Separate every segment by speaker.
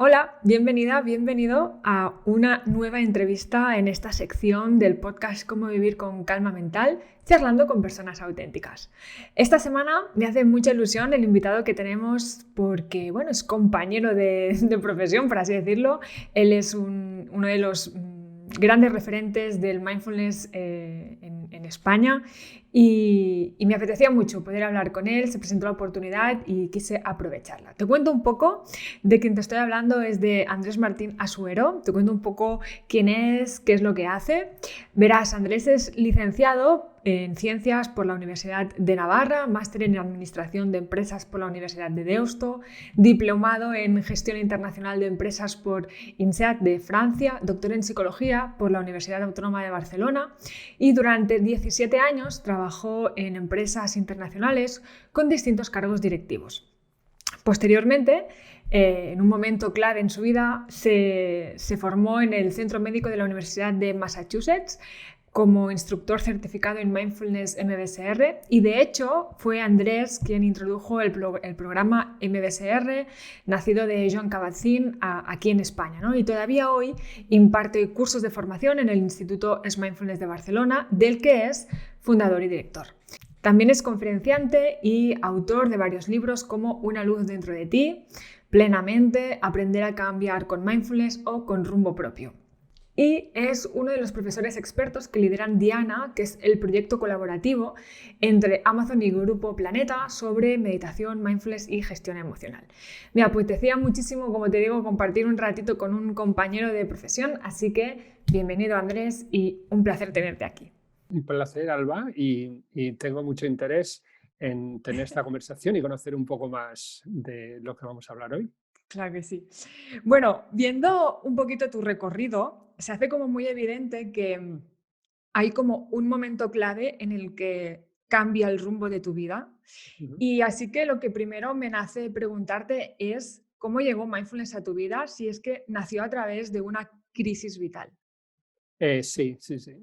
Speaker 1: Hola, bienvenida, bienvenido a una nueva entrevista en esta sección del podcast Cómo vivir con calma mental, charlando con personas auténticas. Esta semana me hace mucha ilusión el invitado que tenemos porque, bueno, es compañero de profesión, por así decirlo. Él es uno de los grandes referentes del mindfulness en España y me apetecía mucho poder hablar con él, se presentó la oportunidad y quise aprovecharla. Te cuento un poco. De quien te estoy hablando es de Andrés Martín Asuero. Te cuento un poco quién es, qué es lo que hace. Verás, Andrés es licenciado en Ciencias por la Universidad de Navarra, máster en Administración de Empresas por la Universidad de Deusto, diplomado en Gestión Internacional de Empresas por INSEAD de Francia, doctor en Psicología por la Universidad Autónoma de Barcelona y durante 17 años trabajó en empresas internacionales con distintos cargos directivos. Posteriormente, en un momento clave en su vida, se formó en el Centro Médico de la Universidad de Massachusetts como instructor certificado en Mindfulness MBSR y de hecho fue Andrés quien introdujo el programa MBSR nacido de Jon Kabat-Zinn aquí en España, ¿no? Y todavía hoy imparte cursos de formación en el Instituto Mindfulness de Barcelona, del que es fundador y director. También es conferenciante y autor de varios libros como Una luz dentro de ti, Plenamente, Aprender a cambiar con mindfulness o Con rumbo propio. Y es uno de los profesores expertos que lideran Diana, que es el proyecto colaborativo entre Amazon y Grupo Planeta sobre meditación, mindfulness y gestión emocional. Me apetecía muchísimo, como te digo, compartir un ratito con un compañero de profesión, así que bienvenido Andrés y un placer tenerte aquí.
Speaker 2: Un placer, Alba, y tengo mucho interés en tener esta conversación y conocer un poco más de lo que vamos a hablar hoy.
Speaker 1: Claro que sí. Bueno, viendo un poquito tu recorrido, se hace como muy evidente que hay como un momento clave en el que cambia el rumbo de tu vida.
Speaker 2: Ujú.
Speaker 1: Y así que lo que primero me nace preguntarte es cómo llegó mindfulness a tu vida, si es que nació a través de una crisis vital.
Speaker 2: Sí, sí, sí.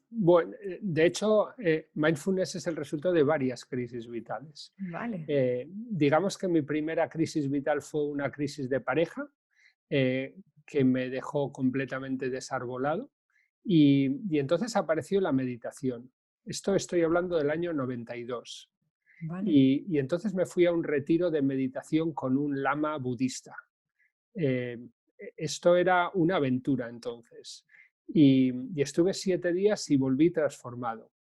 Speaker 2: Bueno, de hecho, mindfulness es el resultado de varias crisis vitales.
Speaker 1: Vale.
Speaker 2: Digamos que mi primera crisis vital fue una crisis de pareja que me dejó completamente desarbolado y entonces apareció la meditación. Esto estoy hablando del año 92.
Speaker 1: Vale.
Speaker 2: Y entonces me fui a un retiro de meditación con un lama budista. Eh, Esto era una aventura entonces. Y estuve 7 días y volví transformado.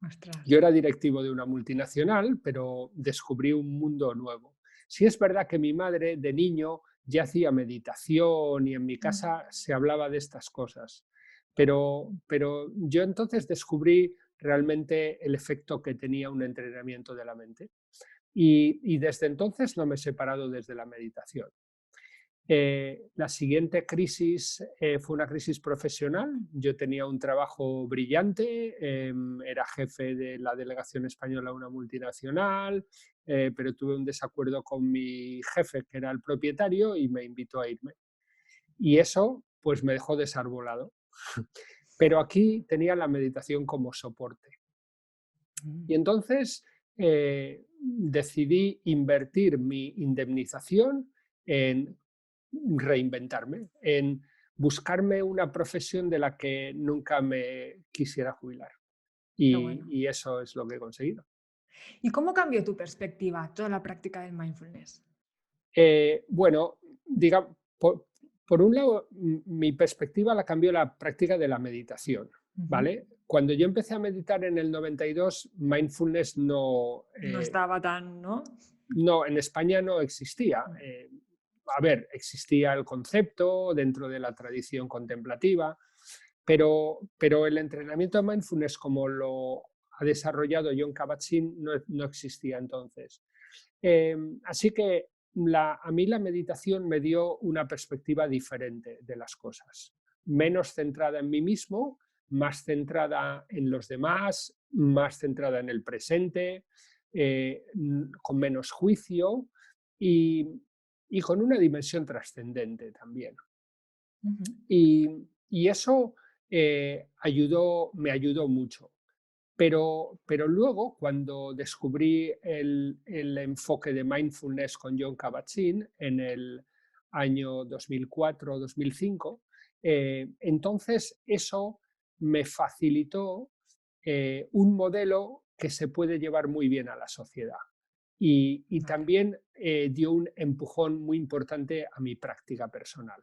Speaker 1: Ostras.
Speaker 2: Yo era directivo de una multinacional, pero descubrí un mundo nuevo. Sí es verdad que mi madre de niño ya hacía meditación y en mi casa se hablaba de estas cosas, pero yo entonces descubrí realmente el efecto que tenía un entrenamiento de la mente. Y desde entonces no me he separado desde la meditación. La siguiente crisis fue una crisis profesional. Yo tenía un trabajo brillante, era jefe de la delegación española a una multinacional, pero tuve un desacuerdo con mi jefe, que era el propietario, y me invitó a irme. Y eso pues me dejó desarbolado. Pero aquí tenía la meditación como soporte. Y
Speaker 1: Mm.
Speaker 2: entonces decidí invertir mi indemnización en reinventarme, en buscarme una profesión de la que nunca me quisiera jubilar.
Speaker 1: Qué bueno.
Speaker 2: Y eso es lo que he conseguido.
Speaker 1: ¿Y cómo cambió tu perspectiva toda la práctica del mindfulness?
Speaker 2: Bueno, diga, por un lado, mi perspectiva la cambió la práctica de la meditación,
Speaker 1: Ujú.
Speaker 2: ¿vale? Cuando yo empecé a meditar en el 92, mindfulness
Speaker 1: No estaba tan, ¿no?
Speaker 2: no, en España no existía. A ver, existía el concepto dentro de la tradición contemplativa, pero el entrenamiento de mindfulness como lo ha desarrollado Jon Kabat-Zinn no existía entonces. Así que a mí la meditación me dio una perspectiva diferente de las cosas, menos centrada en mí mismo, más centrada en los demás, más centrada en el presente, con menos juicio y, y con una dimensión trascendente también.
Speaker 1: Ujú.
Speaker 2: Y eso me ayudó mucho. Pero luego, cuando descubrí el enfoque de mindfulness con Jon Kabat-Zinn en el año 2004-2005. Entonces, eso me facilitó un modelo que se puede llevar muy bien a la sociedad. Y
Speaker 1: Vale.
Speaker 2: también dio un empujón muy importante a mi práctica personal,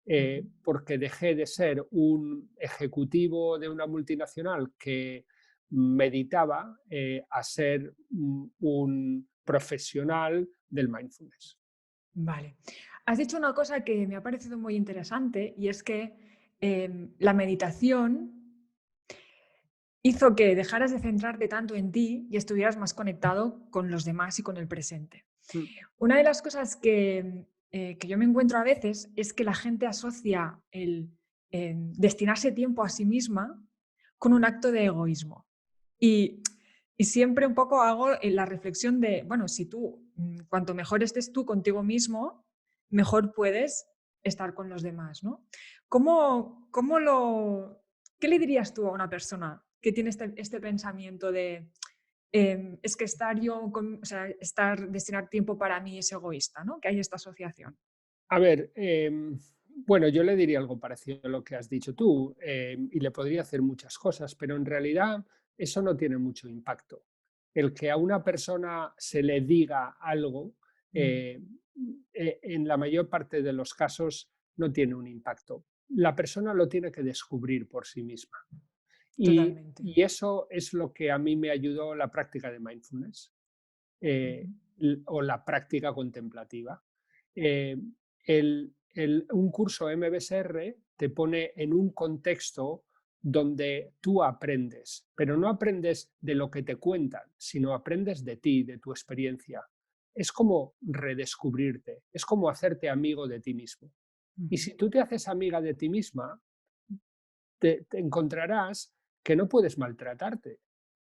Speaker 1: Ujú.
Speaker 2: porque dejé de ser un ejecutivo de una multinacional que meditaba a ser un profesional del mindfulness.
Speaker 1: Vale. Has dicho una cosa que me ha parecido muy interesante y es que la meditación hizo que dejaras de centrarte tanto en ti y estuvieras más conectado con los demás y con el presente.
Speaker 2: Mm.
Speaker 1: Una de las cosas que yo me encuentro a veces es que la gente asocia el destinarse tiempo a sí misma con un acto de egoísmo. Y, y siempre un poco hago la reflexión de, bueno, si tú, cuanto mejor estés tú contigo mismo, mejor puedes estar con los demás, ¿no? ¿Cómo qué le dirías tú a una persona que tiene este pensamiento de es que o sea, destinar tiempo para mí es egoísta, ¿no? Que hay esta asociación.
Speaker 2: A ver, bueno, yo le diría algo parecido a lo que has dicho tú, y le podría hacer muchas cosas, pero en realidad eso no tiene mucho impacto. El que a una persona se le diga algo,
Speaker 1: Mm,
Speaker 2: eh, en la mayor parte de los casos no tiene un impacto. La persona lo tiene que descubrir por sí misma.
Speaker 1: totalmente.
Speaker 2: Y eso es lo que a mí me ayudó la práctica de mindfulness,
Speaker 1: Ujú.
Speaker 2: o la práctica contemplativa. Eh, un curso MBSR te pone en un contexto donde tú aprendes, pero no aprendes de lo que te cuentan, sino aprendes de ti, de tu experiencia. Es como redescubrirte, es como hacerte amigo de ti mismo. Y
Speaker 1: Ujú.
Speaker 2: si tú te haces amiga de ti misma, te encontrarás que no puedes maltratarte,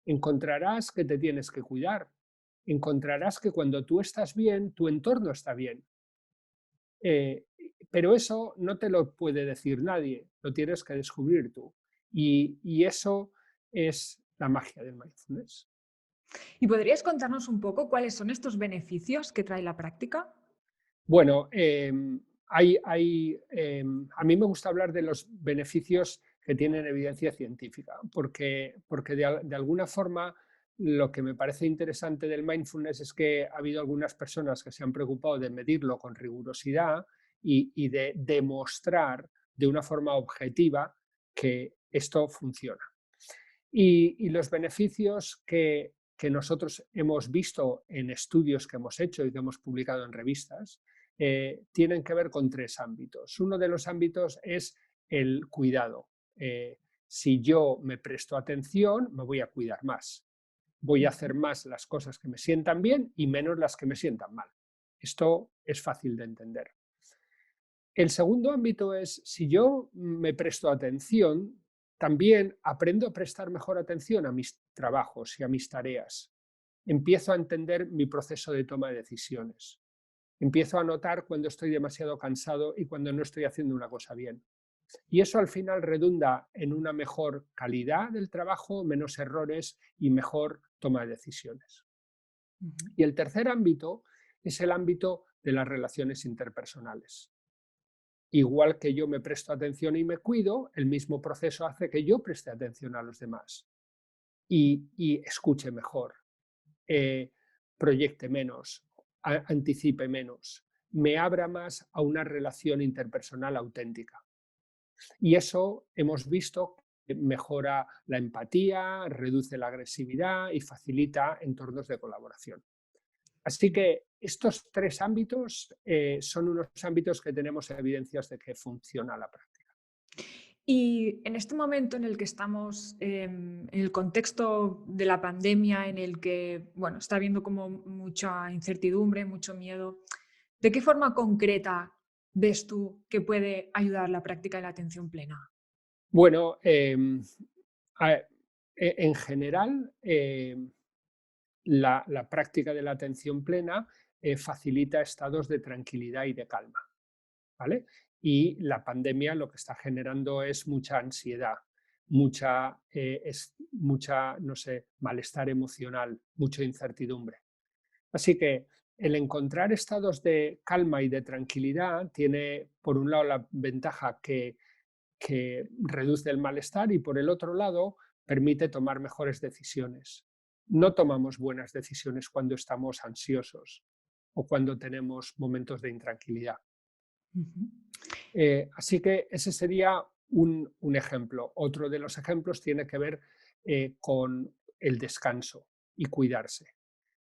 Speaker 2: encontrarás que te tienes que cuidar, encontrarás que cuando tú estás bien, tu entorno está bien. Eh, pero eso no te lo puede decir nadie, lo tienes que descubrir tú. Y eso es la magia del mindfulness.
Speaker 1: ¿Y podrías contarnos un poco cuáles son estos beneficios que trae la práctica?
Speaker 2: Bueno, a mí me gusta hablar de los beneficios que tienen evidencia científica, porque de alguna forma lo que me parece interesante del mindfulness es que ha habido algunas personas que se han preocupado de medirlo con rigurosidad y de demostrar de una forma objetiva que esto funciona. Y los beneficios que nosotros hemos visto en estudios que hemos hecho y que hemos publicado en revistas tienen que ver con tres ámbitos. Uno de los ámbitos es el cuidado. Si yo me presto atención, me voy a cuidar más. Voy a hacer
Speaker 1: Ujú.
Speaker 2: más las cosas que me sientan bien y menos las que me sientan mal. Esto es fácil de entender. El segundo ámbito es, si yo me presto atención, también aprendo a prestar mejor atención a mis trabajos y a mis tareas. Empiezo a entender mi proceso de toma de decisiones. Empiezo a notar cuando estoy demasiado cansado y cuando no estoy haciendo una cosa bien. Y eso al final redunda en una mejor calidad del trabajo, menos errores y mejor toma de decisiones.
Speaker 1: Ujú.
Speaker 2: Y el tercer ámbito es el ámbito de las relaciones interpersonales. Igual que yo me presto atención y me cuido, el mismo proceso hace que yo preste atención a los demás y escuche mejor, eh, proyecte menos, anticipe menos, me abra más a una relación interpersonal auténtica. Y eso hemos visto que mejora la empatía, reduce la agresividad y facilita entornos de colaboración. Así que estos tres ámbitos son unos ámbitos que tenemos evidencias de que funciona la práctica.
Speaker 1: Y en este momento en el que estamos, en el contexto de la pandemia, en el que, bueno, está habiendo como mucha incertidumbre, mucho miedo, ¿de qué forma concreta ves tú que puede ayudar la práctica de la atención plena?
Speaker 2: Bueno, en general, la práctica de la atención plena facilita estados de tranquilidad y de calma, ¿vale? Y la pandemia lo que está generando es mucha ansiedad, mucha, no sé, malestar emocional, mucha incertidumbre. Así que el encontrar estados de calma y de tranquilidad tiene, por un lado, la ventaja que reduce el malestar y, por el otro lado, permite tomar mejores decisiones. No tomamos buenas decisiones cuando estamos ansiosos o cuando tenemos momentos de intranquilidad.
Speaker 1: Ujú.
Speaker 2: Así que ese sería un ejemplo. Otro de los ejemplos tiene que ver con el descanso y cuidarse.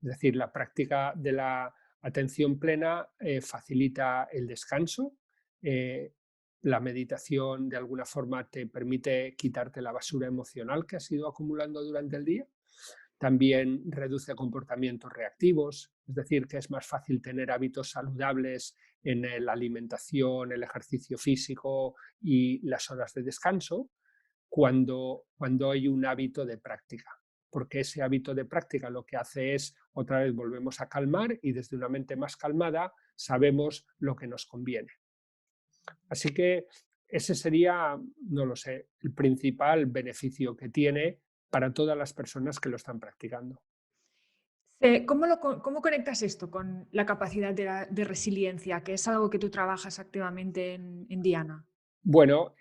Speaker 2: Es decir, la práctica de la atención plena facilita el descanso. eh, la meditación de alguna forma te permite quitarte la basura emocional que has ido acumulando durante el día. También reduce comportamientos reactivos, es decir, que es más fácil tener hábitos saludables en la alimentación, el ejercicio físico y las horas de descanso cuando hay un hábito de práctica. Porque ese hábito de práctica lo que hace es, otra vez volvemos a calmar y desde una mente más calmada sabemos lo que nos conviene. Así que ese sería, no lo sé, el principal beneficio que tiene para todas las personas que lo están practicando.
Speaker 1: ¿Cómo conectas esto con la capacidad de resiliencia, que es algo que tú trabajas activamente en Diana?
Speaker 2: Bueno,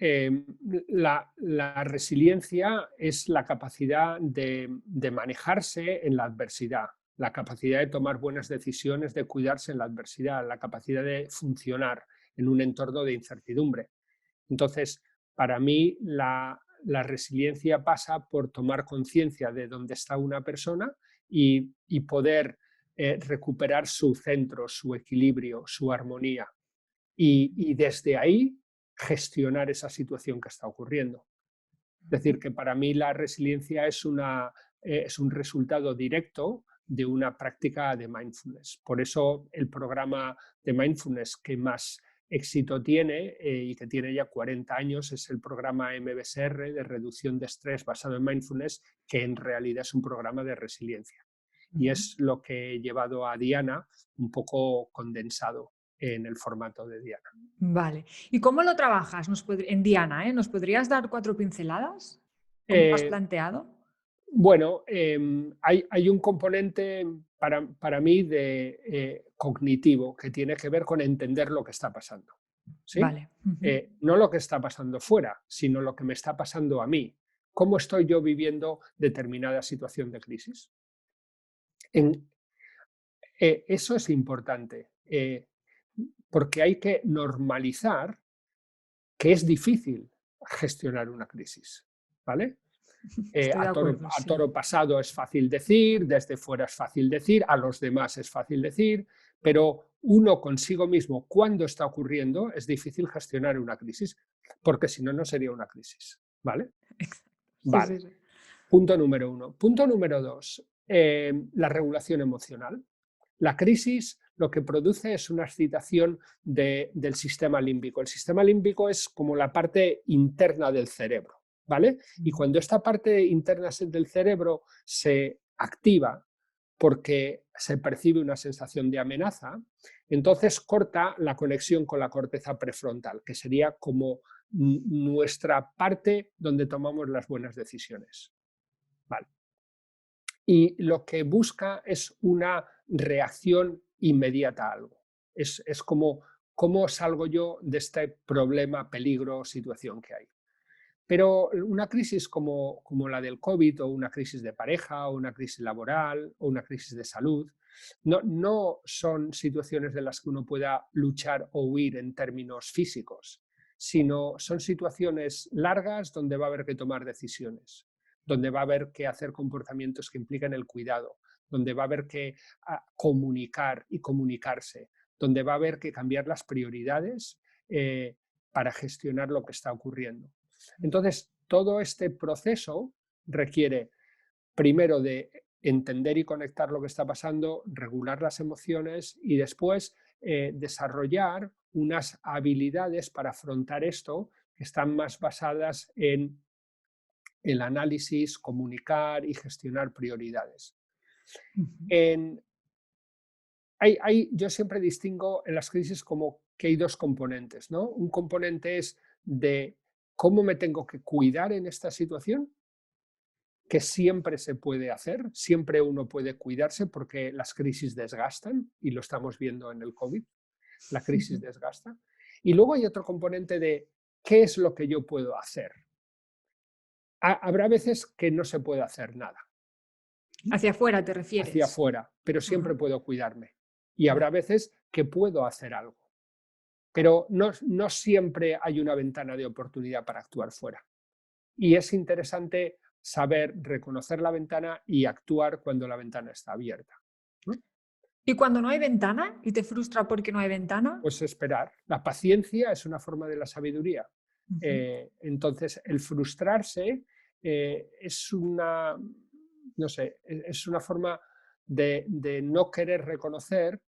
Speaker 2: la resiliencia es la capacidad de manejarse en la adversidad, la capacidad de tomar buenas decisiones, de cuidarse en la adversidad, la capacidad de funcionar en un entorno de incertidumbre. Entonces, para mí, la resiliencia pasa por tomar conciencia de dónde está una persona y poder recuperar su centro, su equilibrio, su armonía y desde ahí gestionar esa situación que está ocurriendo. Es decir, que para mí la resiliencia es un resultado directo de una práctica de mindfulness. Por eso el programa de mindfulness que más éxito tiene y que tiene ya 40 años es el programa MBSR de reducción de estrés basado en mindfulness, que en realidad es un programa de resiliencia. Y
Speaker 1: Ujú.
Speaker 2: es lo que he llevado a Diana un poco condensado en el formato de Diana.
Speaker 1: Vale. ¿Y cómo lo trabajas? En Diana, ¿eh? ¿Nos podrías dar 4 pinceladas? ¿Cómo lo has
Speaker 2: Eh,
Speaker 1: planteado?
Speaker 2: Bueno, hay un componente para mí cognitivo que tiene que ver con entender lo que está pasando. ¿Sí?
Speaker 1: Vale. Ujú.
Speaker 2: No lo que está pasando fuera, sino lo que me está pasando a mí. ¿Cómo estoy yo viviendo determinada situación de crisis? En- Eso es importante, porque hay que normalizar que es difícil gestionar una crisis. ¿Vale?
Speaker 1: Estoy de acuerdo,
Speaker 2: A
Speaker 1: sí.
Speaker 2: toro pasado es fácil decir, desde fuera es fácil decir, a los demás es fácil decir, pero uno consigo mismo, cuando está ocurriendo, es difícil gestionar una crisis, porque si no, no sería una crisis. ¿Vale?
Speaker 1: Exacto. Sí,
Speaker 2: Vale.
Speaker 1: sí, sí.
Speaker 2: Punto número uno. Punto número dos, la regulación emocional. La crisis lo que produce es una excitación del sistema límbico. El sistema límbico es como la parte interna del cerebro, ¿vale? Y
Speaker 1: Ujú.
Speaker 2: cuando esta parte interna del cerebro se activa porque se percibe una sensación de amenaza, entonces corta la conexión con la corteza prefrontal, que sería como nuestra parte donde tomamos las buenas decisiones. Vale. Y lo que busca es una reacción inmediata a algo. Es como, ¿cómo salgo yo de este problema, peligro, situación que hay? Pero una crisis como la del COVID o una crisis de pareja o una crisis laboral o una crisis de salud no son situaciones de las que uno pueda luchar o huir en términos físicos, sino son situaciones largas donde va a haber que tomar decisiones, donde va a haber que hacer comportamientos que implican el cuidado, donde va a haber que comunicar y comunicarse, donde va a haber que cambiar las prioridades para gestionar lo que está ocurriendo. Entonces, todo este proceso requiere primero de entender y conectar lo que está pasando, regular las emociones y después desarrollar unas habilidades para afrontar esto que están más basadas en el análisis, comunicar y gestionar prioridades.
Speaker 1: Ujú.
Speaker 2: En, yo siempre distingo en las crisis como que hay dos componentes, ¿no? Un componente es de cómo me tengo que cuidar en esta situación que siempre se puede hacer, siempre uno puede cuidarse porque las crisis desgastan y lo estamos viendo en el COVID, la crisis desgasta. Y luego hay otro componente de qué es lo que yo puedo hacer. Habrá veces que no se puede hacer nada
Speaker 1: Hacia afuera te
Speaker 2: hacia
Speaker 1: refieres.
Speaker 2: afuera, pero
Speaker 1: Ajá,
Speaker 2: siempre puedo cuidarme. Y habrá
Speaker 1: vale.
Speaker 2: veces que puedo hacer algo, pero no siempre hay una ventana de oportunidad para actuar fuera. Y es interesante saber reconocer la ventana y actuar cuando la ventana está abierta, ¿no?
Speaker 1: ¿Y cuando no hay ventana y te frustra porque no hay ventana?
Speaker 2: Pues esperar. La paciencia es una forma de la sabiduría.
Speaker 1: Ujú.
Speaker 2: Entonces, el frustrarse es una, no sé, es una forma de no querer reconocer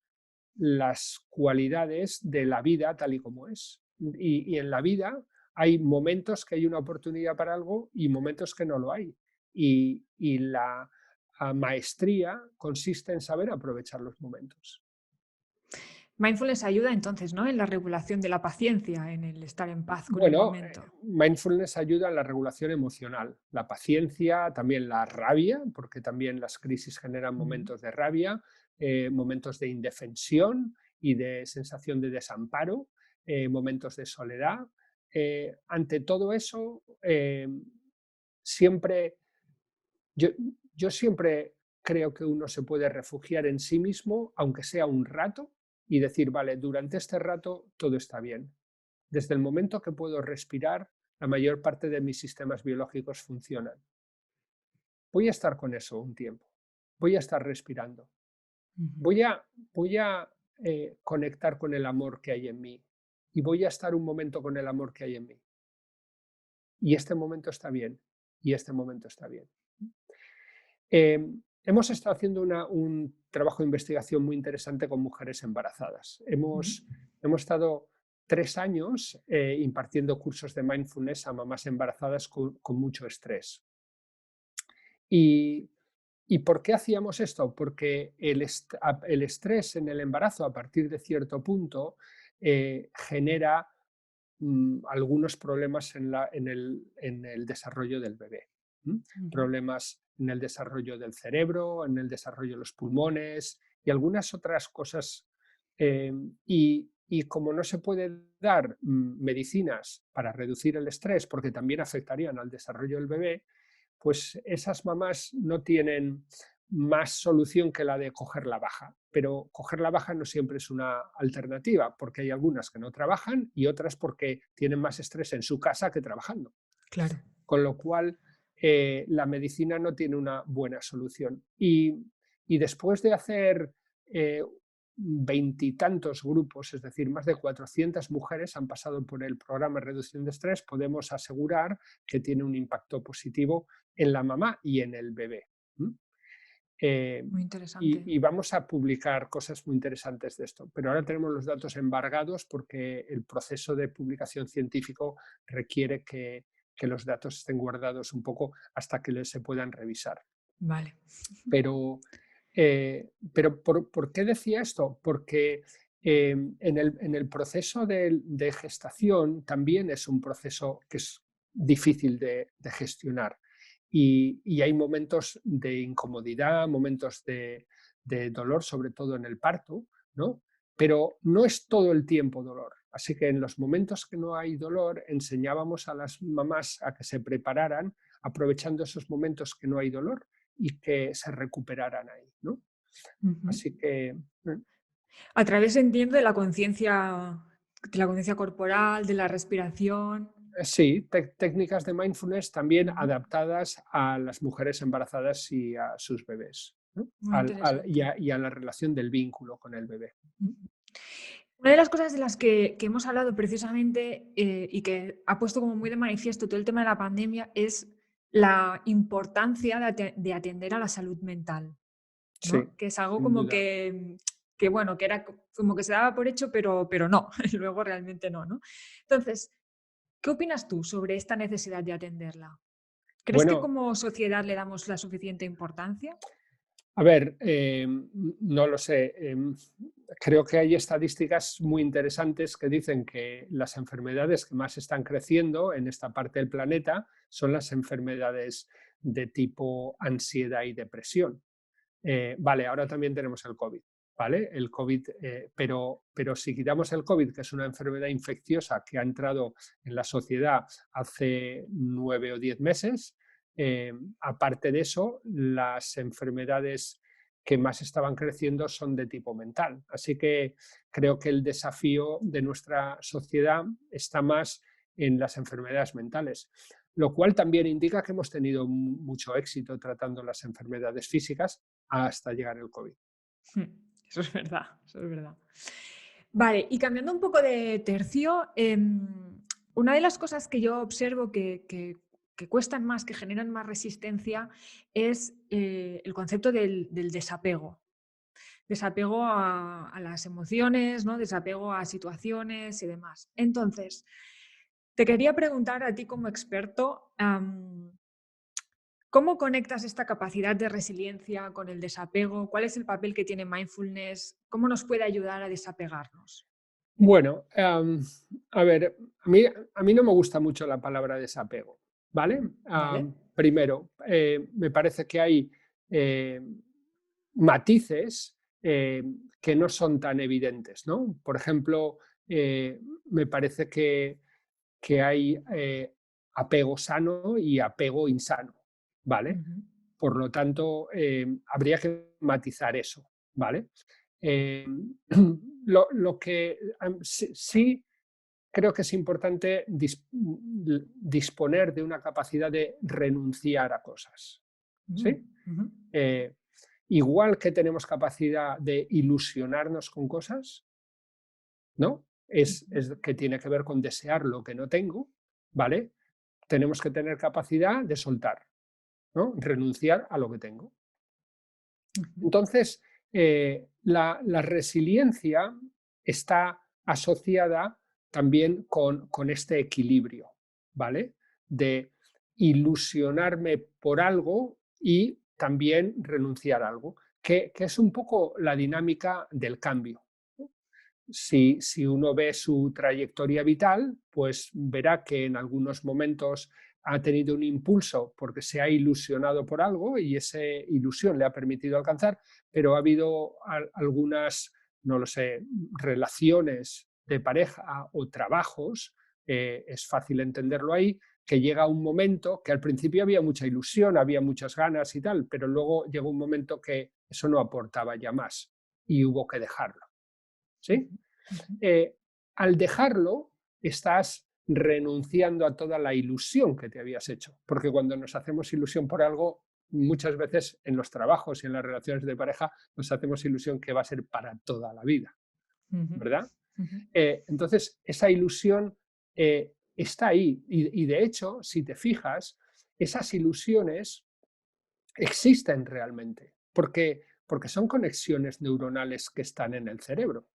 Speaker 2: las cualidades de la vida tal y como es. Y en la vida hay momentos que hay una oportunidad para algo y momentos que no lo hay. Y la maestría consiste en saber aprovechar los momentos.
Speaker 1: Mindfulness ayuda entonces, ¿no? En la regulación de la paciencia, en el estar en paz con el
Speaker 2: Bueno,
Speaker 1: momento.
Speaker 2: mindfulness ayuda en la regulación emocional, la paciencia, también la rabia, porque también las crisis generan
Speaker 1: Ujú.
Speaker 2: momentos de rabia, momentos de indefensión y de sensación de desamparo, momentos de soledad. Ante todo eso, siempre, yo, yo siempre creo que uno se puede refugiar en sí mismo, aunque sea un rato, y decir, vale, durante este rato todo está bien. Desde el momento que puedo respirar, la mayor parte de mis sistemas biológicos funcionan. Voy a estar con eso un tiempo. Voy a estar respirando.
Speaker 1: Ujú.
Speaker 2: Voy a conectar con el amor que hay en mí. Y voy a estar un momento con el amor que hay en mí. Y este momento está bien. Y este momento está bien. Hemos estado haciendo un trabajo de investigación muy interesante con mujeres embarazadas.
Speaker 1: Ujú.
Speaker 2: Hemos estado 3 años impartiendo cursos de mindfulness a mamás embarazadas con mucho estrés. ¿Y, ¿Y por qué hacíamos esto? Porque el estrés en el embarazo a partir de cierto punto genera algunos problemas en el desarrollo del bebé. ¿M?
Speaker 1: Ujú.
Speaker 2: Problemas en el desarrollo del cerebro, en el desarrollo de los pulmones y algunas otras cosas. Y como no se puede dar medicinas para reducir el estrés, porque también afectarían al desarrollo del bebé, pues esas mamás no tienen más solución que la de coger la baja. Pero coger la baja no siempre es una alternativa, porque hay algunas que no trabajan y otras porque tienen más estrés en su casa que trabajando.
Speaker 1: Claro.
Speaker 2: Con lo cual, la medicina no tiene una buena solución. Y después de hacer veintitantos grupos, es decir, más de 400 mujeres han pasado por el programa de reducción de estrés, podemos asegurar que tiene un impacto positivo en la mamá y en el bebé. ¿M? Eh,
Speaker 1: Muy interesante.
Speaker 2: y vamos a publicar cosas muy interesantes de esto, pero ahora tenemos los datos embargados porque el proceso de publicación científico requiere que los datos estén guardados un poco hasta que se puedan revisar.
Speaker 1: Vale.
Speaker 2: Pero, ¿por qué decía esto? Porque en el proceso de gestación también es un proceso que es difícil de gestionar y hay momentos de incomodidad, momentos de dolor, sobre todo en el parto, ¿no? Pero no es todo el tiempo dolor. Así que en los momentos que no hay dolor, enseñábamos a las mamás a que se prepararan aprovechando esos momentos que no hay dolor y que se recuperaran ahí, ¿no?
Speaker 1: Ujú.
Speaker 2: Así que
Speaker 1: A través, entiendo, de la conciencia corporal, de la respiración.
Speaker 2: sí, técnicas de mindfulness también
Speaker 1: Ujú.
Speaker 2: adaptadas a las mujeres embarazadas y a sus bebés, ¿no?
Speaker 1: Muy interesante.
Speaker 2: Y a la relación del vínculo con el bebé.
Speaker 1: Ujú. Una de las cosas de las que hemos hablado precisamente, y que ha puesto como muy de manifiesto todo el tema de la pandemia es la importancia de atender a la salud mental,
Speaker 2: Sí,
Speaker 1: ¿no? Que es algo
Speaker 2: sin
Speaker 1: como
Speaker 2: duda.
Speaker 1: que bueno, que era como que se daba por hecho, pero no, luego realmente no, ¿no? Entonces, ¿qué opinas tú sobre esta necesidad de atenderla? ¿Crees que
Speaker 2: Bueno,
Speaker 1: como sociedad le damos la suficiente importancia?
Speaker 2: A ver, no lo sé. Creo que hay estadísticas muy interesantes que dicen que las enfermedades que más están creciendo en esta parte del planeta son las enfermedades de tipo ansiedad y depresión. Vale, ahora también tenemos el COVID, ¿vale? El COVID, pero si quitamos el COVID, que es una enfermedad infecciosa que ha entrado en la sociedad hace 9 o 10 meses, aparte de eso, las enfermedades que más estaban creciendo son de tipo mental. Así que creo que el desafío de nuestra sociedad está más en las enfermedades mentales, lo cual también indica que hemos tenido mucho éxito tratando las enfermedades físicas hasta llegar el COVID.
Speaker 1: Eso es verdad, eso es verdad. Vale, y cambiando un poco de tercio, una de las cosas que yo observo que cuestan más, que generan más resistencia, es el concepto del desapego. Desapego a las emociones, ¿no? Desapego a situaciones y demás. Entonces, te quería preguntar a ti como experto, ¿cómo conectas esta capacidad de resiliencia con el desapego? ¿Cuál es el papel que tiene mindfulness? ¿Cómo nos puede ayudar a desapegarnos?
Speaker 2: Bueno, a ver, a mí no me gusta mucho la palabra desapego, ¿vale?
Speaker 1: ¿Vale?
Speaker 2: Primero, me parece que hay eh, matices que no son tan evidentes, ¿no? Por ejemplo, me parece que hay apego sano y apego insano, ¿vale?
Speaker 1: Ujú.
Speaker 2: Por lo tanto, habría que matizar eso, ¿vale? Eh, lo que sí creo que es importante disponer de una capacidad de renunciar a cosas,
Speaker 1: Mm,
Speaker 2: ¿sí?
Speaker 1: ujú,
Speaker 2: Eh, igual que tenemos capacidad de ilusionarnos con cosas, ¿no?
Speaker 1: ujú,
Speaker 2: Es que tiene que ver con desear lo que no tengo, ¿vale? Tenemos que tener capacidad de soltar, ¿no? Renunciar a lo que tengo.
Speaker 1: ujú.
Speaker 2: Entonces, la resiliencia está asociada también con este equilibrio, ¿vale? De ilusionarme por algo y también renunciar a algo, que es un poco la dinámica del cambio. Si uno ve su trayectoria vital, pues verá que en algunos momentos ha tenido un impulso porque se ha ilusionado por algo y esa ilusión le ha permitido alcanzar, pero ha habido algunas, no lo sé, relaciones de pareja o trabajos, es fácil entenderlo ahí, que llega un momento que al principio había mucha ilusión, había muchas ganas y tal, pero luego llegó un momento que eso no aportaba ya más y hubo que dejarlo. ¿Sí?
Speaker 1: Ujú, ujú,
Speaker 2: eh, Al dejarlo, estás renunciando a toda la ilusión que te habías hecho. Porque cuando nos hacemos ilusión por algo, muchas veces en los trabajos y en las relaciones de pareja nos hacemos ilusión que va a ser para toda la vida,
Speaker 1: ujú,
Speaker 2: ¿verdad?
Speaker 1: ujú,
Speaker 2: Entonces, esa ilusión está ahí. Y de hecho, si te fijas, esas ilusiones existen realmente. Porque son conexiones neuronales que están en el cerebro.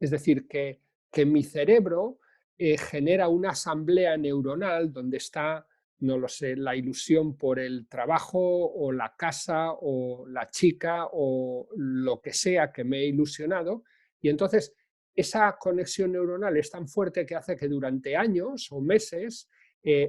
Speaker 2: Es decir, que mi cerebro genera una asamblea neuronal donde está, no lo sé, la ilusión por el trabajo o la casa o la chica o lo que sea que me he ilusionado. Y entonces esa conexión neuronal es tan fuerte que hace que durante años o meses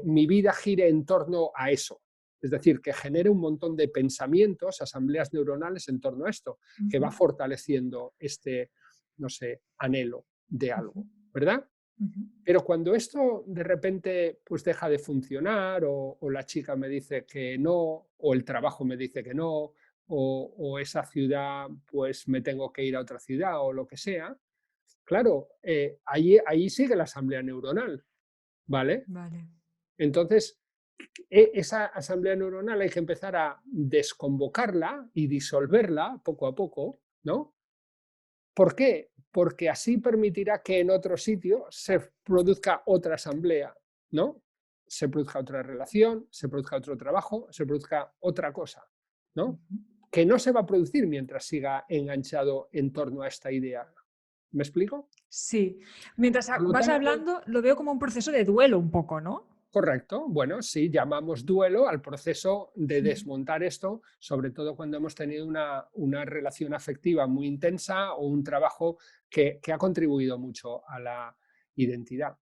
Speaker 2: mi vida gire en torno a eso. Es decir, que genere un montón de pensamientos, asambleas neuronales en torno a esto, que
Speaker 1: ujú,
Speaker 2: va fortaleciendo este, no sé, anhelo de
Speaker 1: ujú,
Speaker 2: algo, ¿verdad?
Speaker 1: ujú,
Speaker 2: Pero cuando esto de repente pues deja de funcionar o la chica me dice que no, o el trabajo me dice que no, o esa ciudad pues me tengo que ir a otra ciudad o lo que sea, claro, ahí sigue la asamblea neuronal, ¿vale?
Speaker 1: vale.
Speaker 2: Entonces, esa asamblea neuronal hay que empezar a desconvocarla y disolverla poco a poco, ¿no? ¿Por qué? Porque así permitirá que en otro sitio se produzca otra asamblea, ¿no? Se produzca otra relación, se produzca otro trabajo, se produzca otra cosa, ¿no?
Speaker 1: Ujú.
Speaker 2: Que no se va a producir mientras siga enganchado en torno a esta idea. ¿Me explico?
Speaker 1: Sí. Mientras
Speaker 2: Por lo
Speaker 1: vas
Speaker 2: tanto,
Speaker 1: hablando, lo veo como un proceso de duelo un poco, ¿no?
Speaker 2: Correcto. Bueno, sí, llamamos duelo al proceso de desmontar esto, sobre todo cuando hemos tenido una relación afectiva muy intensa o un trabajo que ha contribuido mucho a la identidad.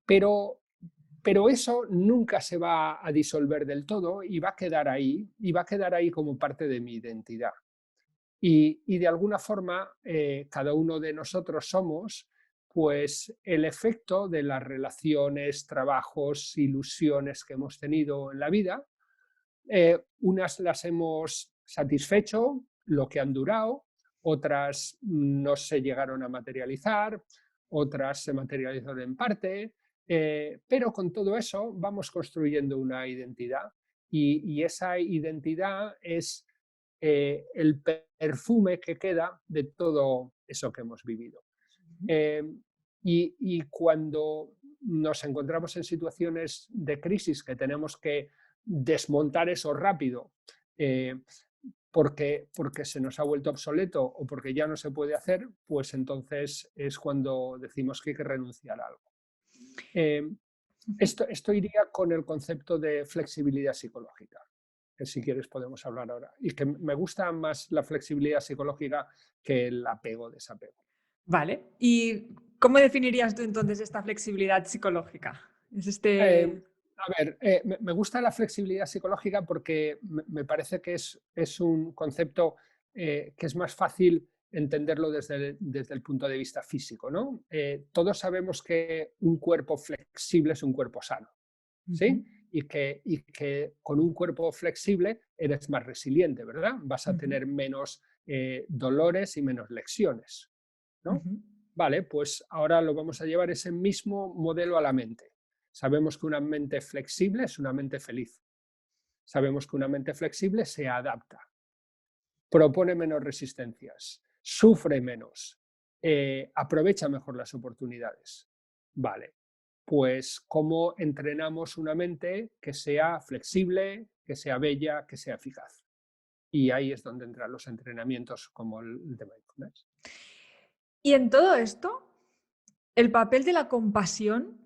Speaker 2: Pero, pero eso nunca se va a disolver del todo y va a quedar ahí, y va a quedar ahí como parte de mi identidad. Y de alguna forma, cada uno de nosotros somos pues el efecto de las relaciones, trabajos, ilusiones que hemos tenido en la vida. Unas las hemos satisfecho, lo que han durado, otras no se llegaron a materializar, otras se materializaron en parte, pero con todo eso vamos construyendo una identidad y esa identidad es el perfume que queda de todo eso que hemos vivido. Eh, y cuando nos encontramos en situaciones de crisis que tenemos que desmontar eso rápido, eh, porque se nos ha vuelto obsoleto o porque ya no se puede hacer, pues entonces es cuando decimos que hay que renunciar a algo. Eh, esto iría con el concepto de flexibilidad psicológica, que si quieres podemos hablar ahora. Y que me gusta más la flexibilidad psicológica que el apego-desapego.
Speaker 1: Vale. ¿Y cómo definirías tú entonces esta flexibilidad psicológica? Es este...
Speaker 2: A ver, me gusta la flexibilidad psicológica porque me parece que es un concepto que es más fácil entenderlo desde el punto de vista físico, ¿no? Todos sabemos que un cuerpo flexible es un cuerpo sano, ¿sí? Y que con un cuerpo flexible eres más resiliente, ¿verdad? Vas a tener menos dolores y menos lesiones, ¿no? Vale, pues ahora lo vamos a llevar ese mismo modelo a la mente. Sabemos que una mente flexible es una mente feliz. Sabemos que una mente flexible se adapta, propone menos resistencias, sufre menos, aprovecha mejor las oportunidades. Vale, pues ¿cómo entrenamos una mente que sea flexible, que sea bella, que sea eficaz? Y ahí es donde entran los entrenamientos como el de mindfulness.
Speaker 1: Y en todo esto, el papel de la compasión,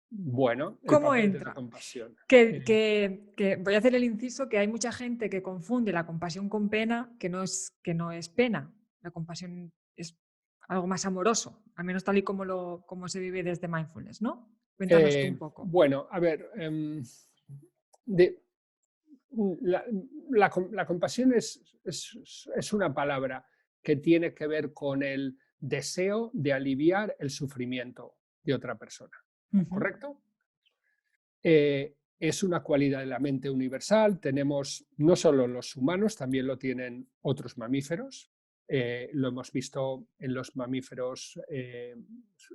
Speaker 2: Bueno, el
Speaker 1: ¿cómo
Speaker 2: papel de la
Speaker 1: entra?
Speaker 2: compasión.
Speaker 1: Que voy a hacer el inciso que hay mucha gente que confunde la compasión con pena, que no es pena. La compasión es algo más amoroso, al menos tal y como se vive desde mindfulness, ¿no? Cuéntanos tú un poco.
Speaker 2: Bueno, a ver, de, la, la compasión es una palabra que tiene que ver con el deseo de aliviar el sufrimiento de otra persona, ¿correcto? Es una cualidad de la mente universal. Tenemos, no solo los humanos, también lo tienen otros mamíferos. Lo hemos visto en los mamíferos,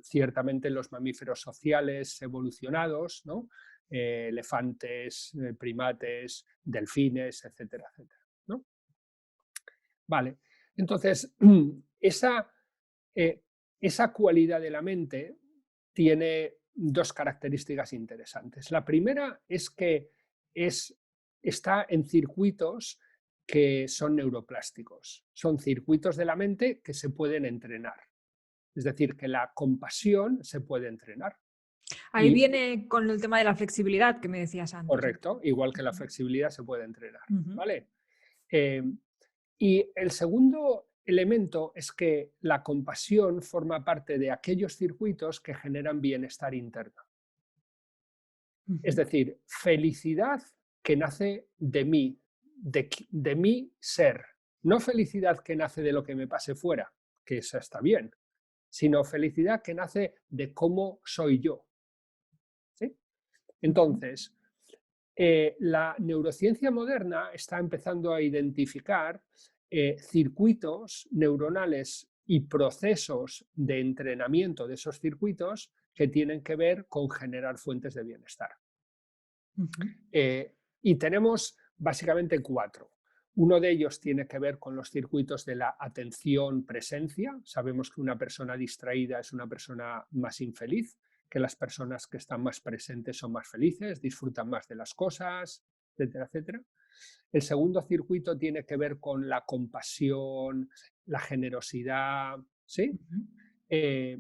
Speaker 2: ciertamente en los mamíferos sociales evolucionados, ¿no? Elefantes, primates, delfines, etcétera, etcétera, ¿no? Vale, entonces esa, eh, esa cualidad de la mente tiene dos características interesantes. La primera es que está en circuitos que son neuroplásticos, son circuitos de la mente que se pueden entrenar. Es decir, que la compasión se puede entrenar.
Speaker 1: Ahí
Speaker 2: Y
Speaker 1: viene con el tema de la flexibilidad que me decías antes, ¿no?
Speaker 2: correcto, igual que la flexibilidad se puede entrenar.
Speaker 1: Ujú.
Speaker 2: ¿Vale? Eh, y el segundo elemento es que la compasión forma parte de aquellos circuitos que generan bienestar interno. Es
Speaker 1: Ujú.
Speaker 2: decir, felicidad que nace de mí, de mi ser. No felicidad que nace de lo que me pase fuera, que eso está bien, sino felicidad que nace de cómo soy yo. ¿Sí?
Speaker 1: Ujú.
Speaker 2: Entonces, la neurociencia moderna está empezando a identificar circuitos neuronales y procesos de entrenamiento de esos circuitos que tienen que ver con generar fuentes de bienestar.
Speaker 1: Ujú.
Speaker 2: Y tenemos básicamente cuatro. Uno de ellos tiene que ver con los circuitos de la atención-presencia. Sabemos que una persona distraída es una persona más infeliz, que las personas que están más presentes son más felices, disfrutan más de las cosas, etcétera, etcétera. El segundo circuito tiene que ver con la compasión, la generosidad, ¿sí?
Speaker 1: Ujú.
Speaker 2: Eh,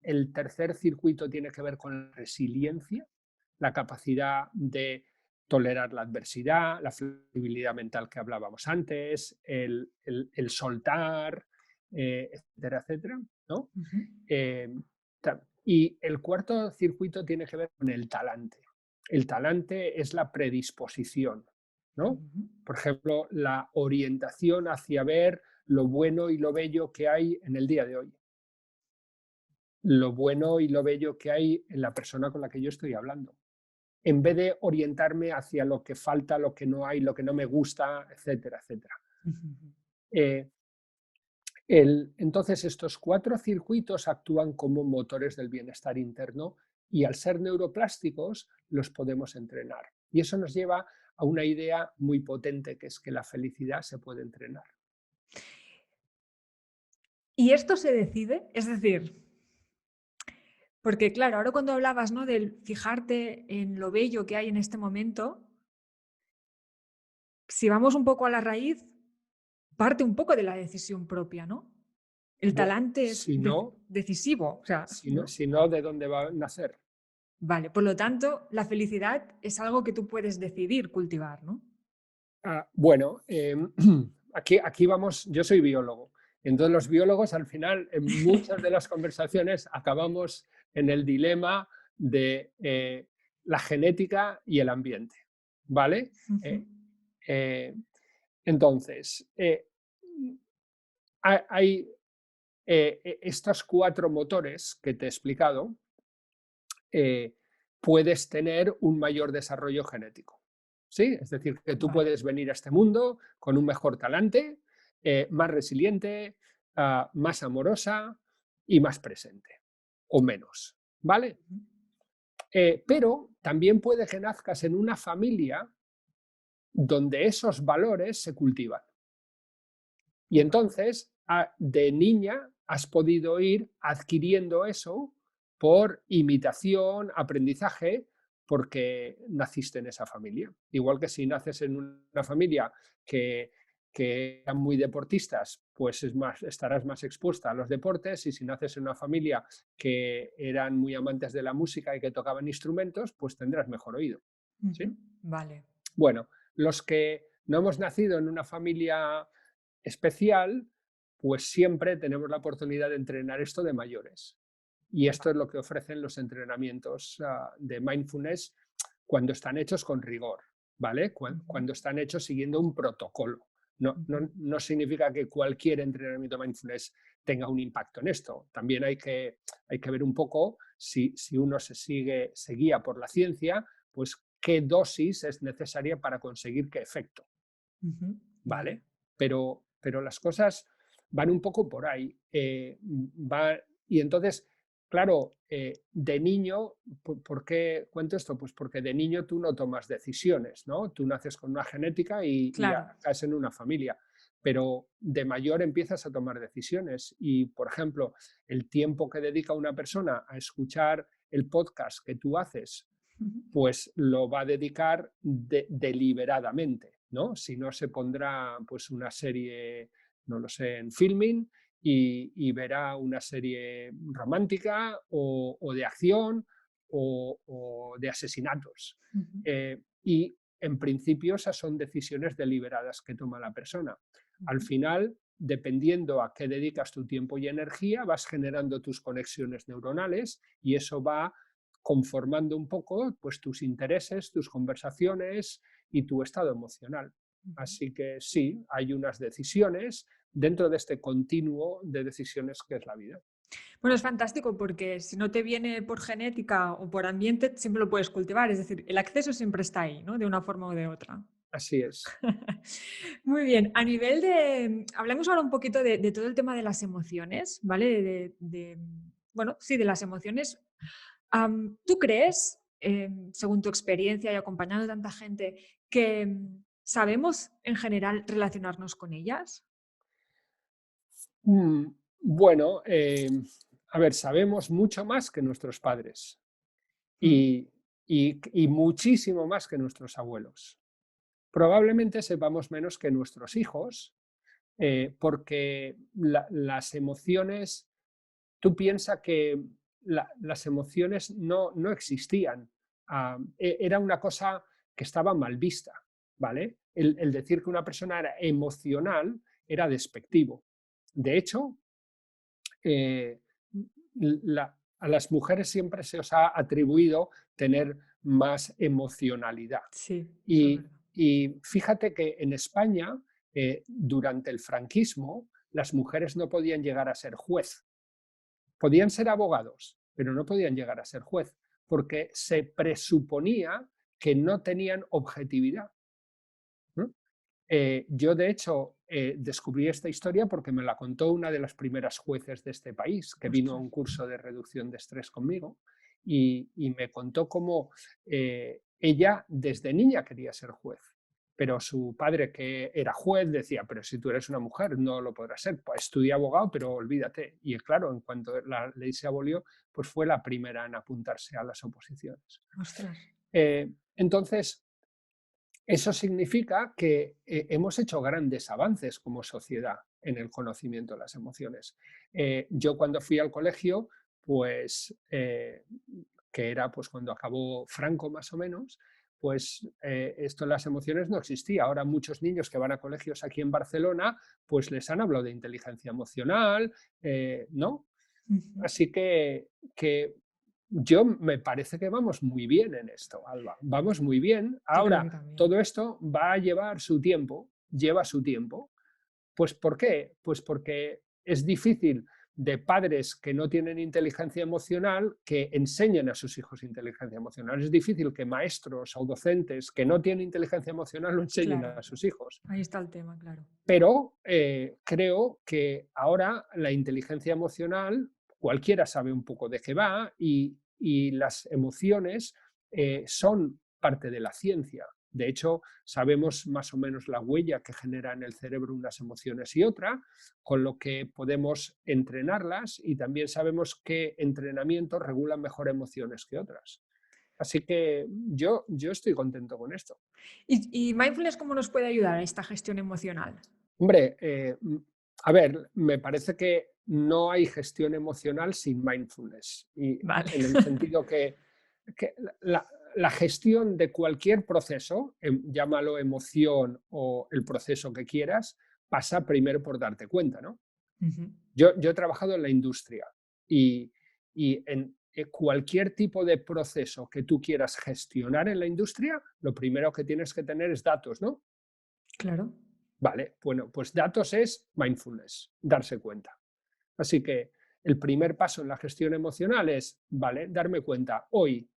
Speaker 2: el tercer circuito tiene que ver con la resiliencia, la capacidad de tolerar la adversidad, la flexibilidad mental que hablábamos antes, el soltar, etcétera, etcétera, ¿no?
Speaker 1: Ujú,
Speaker 2: Eh, y el cuarto circuito tiene que ver con el talante. El talante es la predisposición, ¿no?
Speaker 1: ujú.
Speaker 2: Por ejemplo, la orientación hacia ver lo bueno y lo bello que hay en el día de hoy, lo bueno y lo bello que hay en la persona con la que yo estoy hablando, en vez de orientarme hacia lo que falta, lo que no hay, lo que no me gusta, etcétera, etcétera.
Speaker 1: Ujú.
Speaker 2: Eh, entonces, estos cuatro circuitos actúan como motores del bienestar interno y al ser neuroplásticos los podemos entrenar. Y eso nos lleva a una idea muy potente, que es que la felicidad se puede entrenar.
Speaker 1: ¿Y esto se decide? Es decir, porque claro, ahora cuando hablabas, ¿no? Del fijarte en lo bello que hay en este momento, si vamos un poco a la raíz, parte un poco de la decisión propia, ¿no? El
Speaker 2: Bueno,
Speaker 1: talante es decisivo, o sea, ¿no?
Speaker 2: si no, ¿de dónde va a nacer?
Speaker 1: Vale, por lo tanto, la felicidad es algo que tú puedes decidir cultivar, ¿no?
Speaker 2: Bueno, aquí vamos, yo soy biólogo, entonces los biólogos al final en muchas de las conversaciones acabamos en el dilema de la genética y el ambiente, ¿vale?
Speaker 1: Ujú,
Speaker 2: Eh, eh, entonces, hay estos cuatro motores que te he explicado, eh, puedes tener un mayor desarrollo genético. ¿Sí? Es decir, que tú
Speaker 1: vale.
Speaker 2: puedes venir a este mundo con un mejor talante, más resiliente, más amorosa y más presente, o menos. ¿Vale?
Speaker 1: Ujú,
Speaker 2: Pero también puede que nazcas en una familia donde esos valores se cultivan. Y
Speaker 1: vale.
Speaker 2: entonces, de niña, has podido ir adquiriendo eso por imitación, aprendizaje, porque naciste en esa familia. Igual que si naces en una familia que, que eran muy deportistas, pues estarás más expuesta a los deportes, y si naces en una familia que eran muy amantes de la música y que tocaban instrumentos, pues tendrás mejor oído.
Speaker 1: Ujú,
Speaker 2: ¿Sí?
Speaker 1: vale.
Speaker 2: Bueno, los que no hemos nacido en una familia especial, pues siempre tenemos la oportunidad de entrenar esto de mayores. Y esto es lo que ofrecen los entrenamientos de mindfulness cuando están hechos con rigor, ¿vale?
Speaker 1: Ujú,
Speaker 2: Cuando están hechos siguiendo un protocolo.
Speaker 1: ujú,
Speaker 2: No significa que cualquier entrenamiento mindfulness tenga un impacto en esto. También hay que ver un poco si uno se guía por la ciencia, pues qué dosis es necesaria para conseguir qué efecto.
Speaker 1: ujú, vale.
Speaker 2: ¿Vale? Pero las cosas van un poco por ahí. Y entonces, claro, de niño, ¿por qué cuento esto? Pues porque de niño tú no tomas decisiones, ¿no? Tú naces con una genética y
Speaker 1: Claro.
Speaker 2: caes en una familia, pero de mayor empiezas a tomar decisiones. Y, por ejemplo, el tiempo que dedica una persona a escuchar el podcast que tú haces,
Speaker 1: Ujú,
Speaker 2: pues lo va a dedicar deliberadamente, ¿no? Si no, se pondrá pues una serie, no lo sé, en Filming, y verá una serie romántica o de acción o de asesinatos.
Speaker 1: ujú,
Speaker 2: Y en principio esas son decisiones deliberadas que toma la persona. Al
Speaker 1: ujú.
Speaker 2: final, dependiendo a qué dedicas tu tiempo y energía, vas generando tus conexiones neuronales, y eso va conformando un poco pues, tus intereses, tus conversaciones y tu estado emocional.
Speaker 1: Ujú.
Speaker 2: Así que sí, hay unas decisiones dentro de este continuo de decisiones que es la vida.
Speaker 1: Bueno, es fantástico porque si no te viene por genética o por ambiente, siempre lo puedes cultivar. Es decir, el acceso siempre está ahí, ¿no? De una forma o de otra.
Speaker 2: Así es.
Speaker 1: Muy bien. A nivel de, hablemos ahora un poquito de todo el tema de las emociones, ¿vale? Bueno, sí, de las emociones. ¿Tú crees, según tu experiencia y acompañando a tanta gente, que sabemos en general relacionarnos con ellas?
Speaker 2: Mm, Bueno, a ver, sabemos mucho más que nuestros padres,
Speaker 1: Mm,
Speaker 2: y, y muchísimo más que nuestros abuelos. Probablemente sepamos menos que nuestros hijos, porque las emociones, tú piensas que las emociones no existían. Era una cosa que estaba mal vista, ¿vale? El decir que una persona era emocional era despectivo. De hecho, eh, a las mujeres siempre se os ha atribuido tener más emocionalidad.
Speaker 1: Sí, eso es
Speaker 2: Y,
Speaker 1: verdad.
Speaker 2: y fíjate que en España, durante el franquismo, las mujeres no podían llegar a ser juez. Podían ser abogados, pero no podían llegar a ser juez, porque se presuponía que no tenían objetividad. ¿No? Yo, de hecho, descubrí esta historia porque me la contó una de las primeras jueces de este país, que vino a
Speaker 1: Ostras.
Speaker 2: un curso de reducción de estrés conmigo, y me contó cómo ella desde niña quería ser juez, pero su padre, que era juez, decía, pero si tú eres una mujer no lo podrás ser, pues estudia abogado, pero olvídate. Y claro, en cuanto la ley se abolió, pues fue la primera en apuntarse a las oposiciones.
Speaker 1: Ostras.
Speaker 2: Entonces, eso significa que hemos hecho grandes avances como sociedad en el conocimiento de las emociones. Yo cuando fui al colegio, pues, que era pues, cuando acabó Franco más o menos, pues esto de las emociones no existía. Ahora muchos niños que van a colegios aquí en Barcelona, pues les han hablado de inteligencia emocional, ¿no?
Speaker 1: Ujú.
Speaker 2: Así que yo me parece que vamos muy bien en esto, Alba. Vamos muy bien.
Speaker 1: Yo creo que
Speaker 2: Ahora,
Speaker 1: también.
Speaker 2: todo esto va a llevar su tiempo, lleva su tiempo. Pues ¿por qué? Pues porque es difícil de padres que no tienen inteligencia emocional que enseñen a sus hijos inteligencia emocional. Es difícil que maestros o docentes que no tienen inteligencia emocional lo enseñen
Speaker 1: Claro,
Speaker 2: a sus hijos.
Speaker 1: ahí está el tema, claro.
Speaker 2: Pero creo que ahora la inteligencia emocional, cualquiera sabe un poco de qué va y las emociones son parte de la ciencia. De hecho, sabemos más o menos la huella que genera en el cerebro unas emociones y otra, con lo que podemos entrenarlas y también sabemos qué entrenamientos regulan mejor emociones que otras. Así que yo estoy contento con esto.
Speaker 1: ¿Y mindfulness cómo nos puede ayudar a esta gestión emocional?
Speaker 2: Hombre, a ver, me parece que no hay gestión emocional sin mindfulness. Y
Speaker 1: Vale.
Speaker 2: en el sentido que la gestión de cualquier proceso, llámalo emoción o el proceso que quieras, pasa primero por darte cuenta, ¿no?
Speaker 1: Ujú.
Speaker 2: Yo he trabajado en la industria y en cualquier tipo de proceso que tú quieras gestionar en la industria, lo primero que tienes que tener es datos, ¿no?
Speaker 1: Claro.
Speaker 2: Vale, bueno, pues datos es mindfulness, darse cuenta. Así que el primer paso en la gestión emocional es, vale, darme cuenta hoy,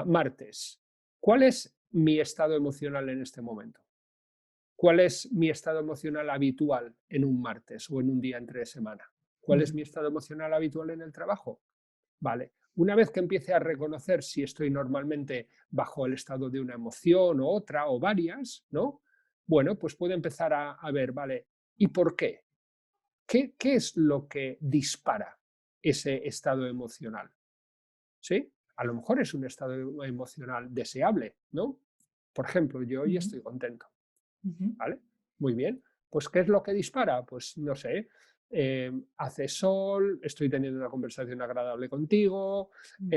Speaker 2: martes, ¿cuál es mi estado emocional en este momento? ¿Cuál es mi estado emocional habitual en un martes o en un día entre semana? ¿Cuál es
Speaker 1: Ujú.
Speaker 2: mi estado emocional habitual en el trabajo? Vale. Una vez que empiece a reconocer si estoy normalmente bajo el estado de una emoción o otra o varias, ¿no? Bueno, pues puedo empezar a ver, vale, ¿y por qué? ¿Qué es lo que dispara ese estado emocional? ¿Sí? A lo mejor es un estado emocional deseable, ¿no? Por ejemplo, yo hoy
Speaker 1: Ujú.
Speaker 2: estoy contento.
Speaker 1: Ujú.
Speaker 2: ¿Vale? Muy bien. Pues, ¿qué es lo que dispara? Pues, no sé, hace sol, estoy teniendo una conversación agradable contigo,
Speaker 1: Ujú.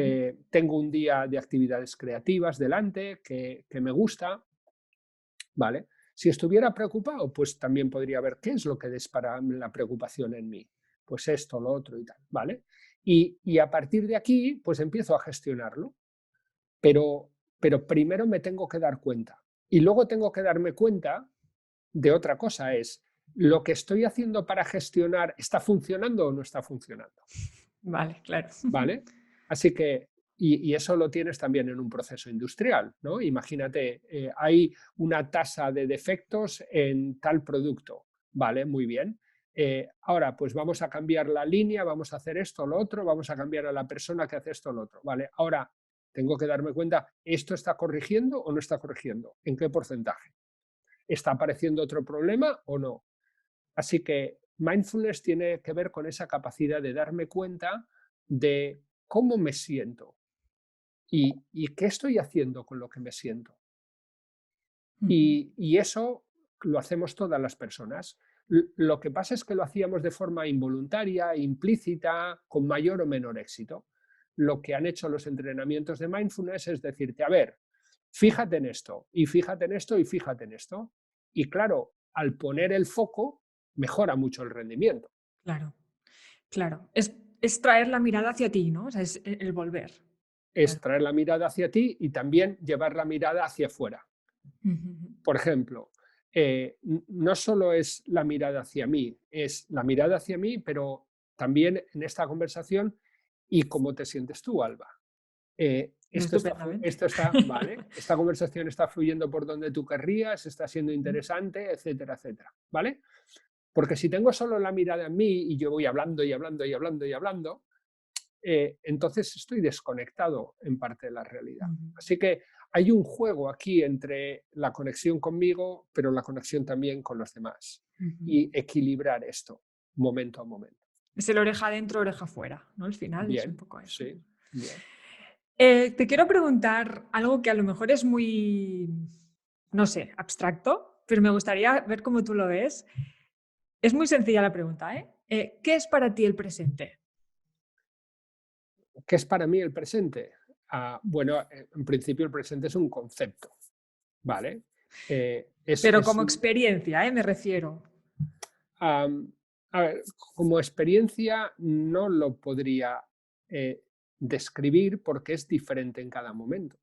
Speaker 2: tengo un día de actividades creativas delante que me gusta, ¿vale? Si estuviera preocupado, pues también podría ver qué es lo que dispara la preocupación en mí. Pues esto, lo otro y tal, ¿vale? Y a partir de aquí, pues empiezo a gestionarlo, pero, pero primero me tengo que dar cuenta. Y luego tengo que darme cuenta de otra cosa, es lo que estoy haciendo para gestionar, ¿está funcionando o no está funcionando?
Speaker 1: Vale, claro.
Speaker 2: ¿Vale? Así que, y eso lo tienes también en un proceso industrial, ¿no? Imagínate, hay una tasa de defectos en tal producto, ¿vale? Muy bien. Ahora, pues vamos a cambiar la línea, vamos a hacer esto o lo otro, vamos a cambiar a la persona que hace esto o lo otro, ¿vale? Ahora, tengo que darme cuenta, ¿esto está corrigiendo o no está corrigiendo? ¿En qué porcentaje? ¿Está apareciendo otro problema o no? Así que mindfulness tiene que ver con esa capacidad de darme cuenta de cómo me siento y qué estoy haciendo con lo que me siento.
Speaker 1: Ujú.
Speaker 2: Y eso lo hacemos todas las personas. Lo que pasa es que lo hacíamos de forma involuntaria, implícita, con mayor o menor éxito. lo que han hecho los entrenamientos de mindfulness es decirte, a ver, fíjate en esto, y fíjate en esto, y fíjate en esto. Y claro, al poner el foco, mejora mucho el rendimiento.
Speaker 1: Claro, claro. Es traer la mirada hacia ti, ¿no? O sea, es el volver.
Speaker 2: Es
Speaker 1: Claro.
Speaker 2: traer la mirada hacia ti y también llevar la mirada hacia afuera. Por ejemplo, no solo es la mirada hacia mí, es la mirada hacia mí, pero también en esta conversación y cómo te sientes tú, Alba.
Speaker 1: Estupendamente.
Speaker 2: Esto está, vale, esta conversación está fluyendo por donde tú querrías, está siendo interesante, etcétera, etcétera, ¿vale? Porque si tengo solo la mirada en mí y yo voy hablando y hablando y hablando y hablando, entonces estoy desconectado en parte de la realidad. Así que hay un juego aquí entre la conexión conmigo, pero la conexión también con los demás. Y equilibrar esto momento a momento.
Speaker 1: Es el oreja adentro, oreja afuera, ¿no? Al final es un
Speaker 2: Bien,
Speaker 1: poco eso.
Speaker 2: sí, bien.
Speaker 1: Te quiero preguntar algo que a lo mejor es muy, no sé, abstracto, pero me gustaría ver cómo tú lo ves. Es muy sencilla la pregunta, ¿eh? ¿Qué es para ti el presente?
Speaker 2: ¿Qué es para mí el presente? Bueno, en principio el presente es un concepto, ¿vale?
Speaker 1: Pero como experiencia, me refiero.
Speaker 2: A ver, como experiencia no lo podría describir porque es diferente en cada momento.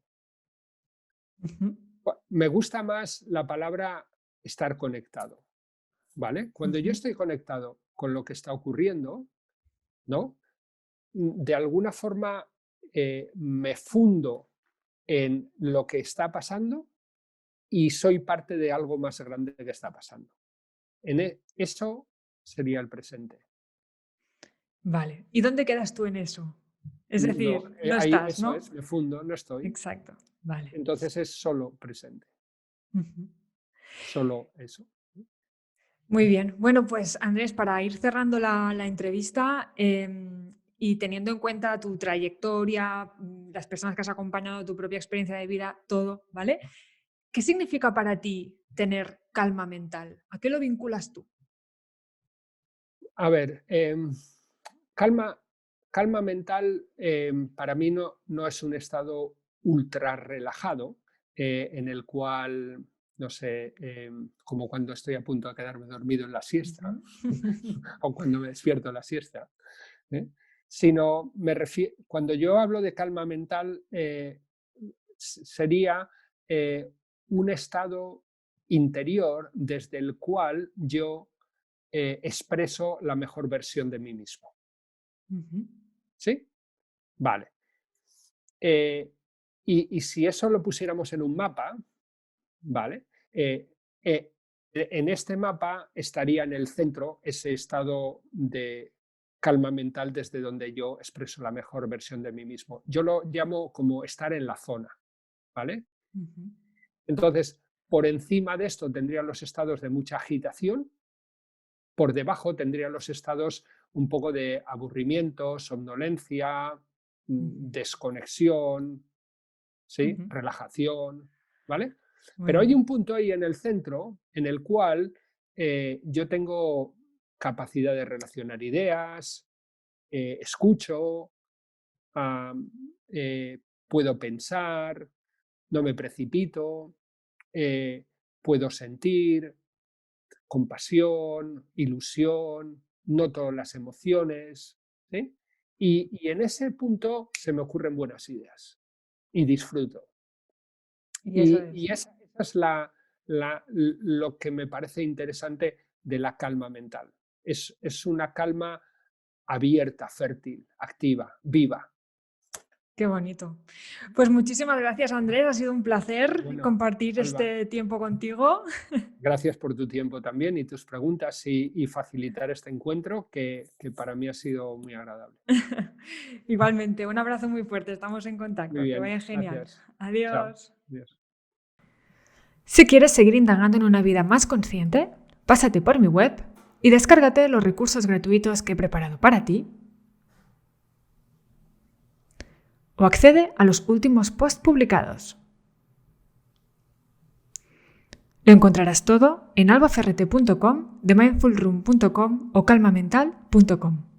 Speaker 2: Me gusta más la palabra estar conectado, ¿vale? Cuando yo estoy conectado con lo que está ocurriendo, ¿no? De alguna forma me fundo en lo que está pasando y soy parte de algo más grande que está pasando. Eso sería el presente.
Speaker 1: Vale. ¿Y dónde quedas tú en eso? Es
Speaker 2: No,
Speaker 1: decir, no
Speaker 2: ahí
Speaker 1: estás,
Speaker 2: eso
Speaker 1: ¿no?
Speaker 2: es, me fundo, no estoy.
Speaker 1: Exacto. Vale.
Speaker 2: Entonces es solo presente, solo eso.
Speaker 1: Muy bien. Bueno, pues Andrés, para ir cerrando la entrevista y teniendo en cuenta tu trayectoria, las personas que has acompañado, tu propia experiencia de vida, todo, ¿vale? ¿Qué significa para ti tener calma mental? ¿A qué lo vinculas tú?
Speaker 2: A ver, calma mental para mí no es un estado ultra relajado en el cual, no sé, como cuando estoy a punto de quedarme dormido en la siesta o cuando me despierto en la siesta, ¿eh? Sino cuando yo hablo de calma mental sería un estado interior desde el cual yo expreso la mejor versión de mí mismo. ¿Sí? Vale. Y si eso lo pusiéramos en un mapa, ¿vale? En este mapa estaría en el centro ese estado de calma mental desde donde yo expreso la mejor versión de mí mismo. Yo lo llamo como estar en la zona, ¿vale? Entonces, por encima de esto tendrían los estados de mucha agitación, por debajo tendrían los estados un poco de aburrimiento, somnolencia, desconexión, ¿sí? Relajación, ¿vale? Pero hay un punto ahí en el centro en el cual yo tengo capacidad de relacionar ideas, escucho, puedo pensar, no me precipito, puedo sentir compasión, ilusión, noto las emociones, ¿sí? Y en ese punto se me ocurren buenas ideas y disfruto.
Speaker 1: Y eso
Speaker 2: Y
Speaker 1: es.
Speaker 2: esa es lo que me parece interesante de la calma mental. Es una calma abierta, fértil, activa, viva.
Speaker 1: Qué bonito. Pues muchísimas gracias, Andrés. Ha sido un placer
Speaker 2: Bueno,
Speaker 1: compartir
Speaker 2: Alba,
Speaker 1: este tiempo contigo.
Speaker 2: gracias por tu tiempo también y tus preguntas y facilitar este encuentro que para mí ha sido muy agradable.
Speaker 1: Igualmente, un abrazo muy fuerte. Estamos en
Speaker 2: Muy
Speaker 1: contacto. Que
Speaker 2: bien,
Speaker 1: vaya genial.
Speaker 2: gracias. Chao.
Speaker 1: Adiós.
Speaker 2: Adiós.
Speaker 1: Si quieres seguir indagando en una vida más consciente, pásate por mi web y descárgate los recursos gratuitos que he preparado para ti o accede a los últimos posts publicados. Lo encontrarás todo en albaferrete.com, themindfulroom.com o calmamental.com.